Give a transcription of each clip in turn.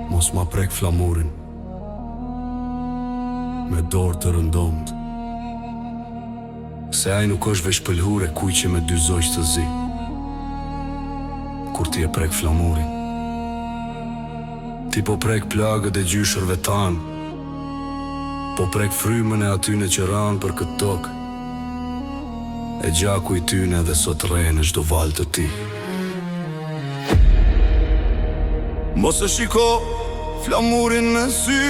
Mos ma prek flamurin me dorë të rëndomt, se aj nuk është veç pëlhure kuj që me dy zogj të zi. Kur ti e prek flamurin, ti po prek plagët e gjyshërve tanë, po prek frymën e atyne që ranë për këtë tokë, e gjaku i tyne dhe sot rejnë e çdo valë të ti. Mos e shiko flamurin në sy,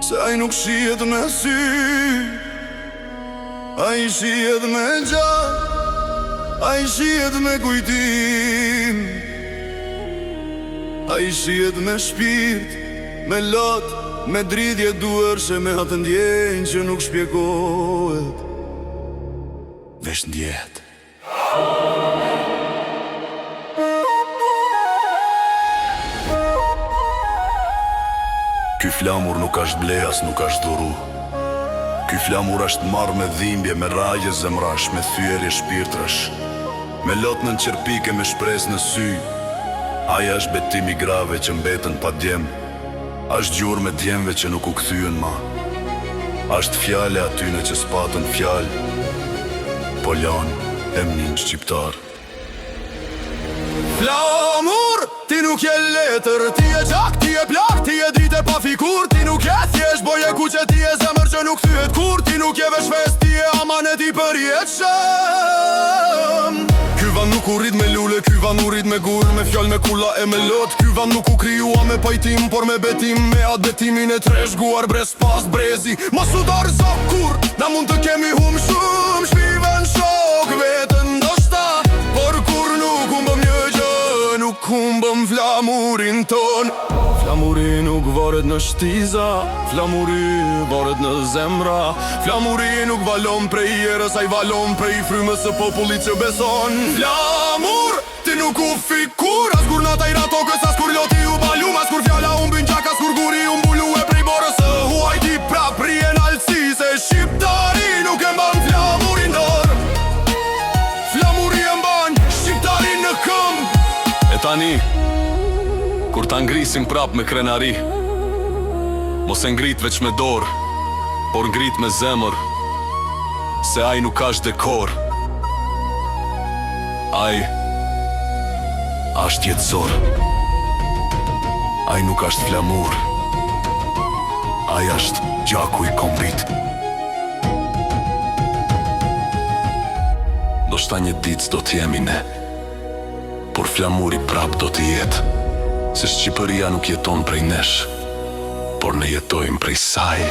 se aj nuk shihet me sy, aj shihet me gjak, aj shihet me kujtim, aj shihet me shpirt, me lot, me dridhje duarshe, me atë ndjenjë që nuk shpjegohet, veç ndjehet. Ky flamur nuk ashtë blejas, nuk ashtë dhuru. Ky flamur ashtë marrë me dhimbje, me raje zemrash, me thyerje shpirtrash, me lot në qërpike, me shpres në sy. Aja është betim i grave që mbetën pa djem, ashtë gjurë me djemve që nuk u kthyen ma, ashtë fjale atyne që s'patën fjallë, Poljan, emnin shqiptar. Flamur, ti nuk je letër, ti je gjak, ti je plak, ti je dite pa fikur, ti nuk je thjesht boje kuqe, ti je zemër që nuk thyhet kur, ti nuk je veç fest, ti je amanet i përjetshëm. Ky van nuk u rrit me lule, ky van u rrit me gur, me fjall, me kula e me lot. Ky van nuk u kryua me pajtim, por me betim, me atë betimin e treshguar brez pas brezi. Mos u darë zok kur, na mund të kemi hum shumë, shpive në shok, vetën ndoshta, por kur nuk humbëm një gjë, nuk humbëm flamurin ton. Flamuri nuk varet në shtiza, flamuri varet në zemra. Flamuri nuk valon prej jerës, ai valon prej frymës së popullit që beson. Flamur, ti nuk u fikur, as kur nata i ratokës, as kur loti u balum, as kur fjalla u mbyn gjak, as kur guri u mbulu e prej borës së huaj. Ti prap rjen alësi, se shqiptari nuk e mban flamurin dor. Flamuri e mban shqiptarin në këmbë. E tani, kur ta ngrisim prap me krenari, mos e ngrit veç me dorë, por ngrit me zemër, se aj nuk ashtë dekor, aj ashtë jetësor, aj nuk ashtë flamur, aj ashtë gjaku i kombit. Do shta një ditë do t'jemi ne, por flamuri prap do t'i jetë, se Shqipëria nuk jeton prej nesh, por ne jetojmë prej saj.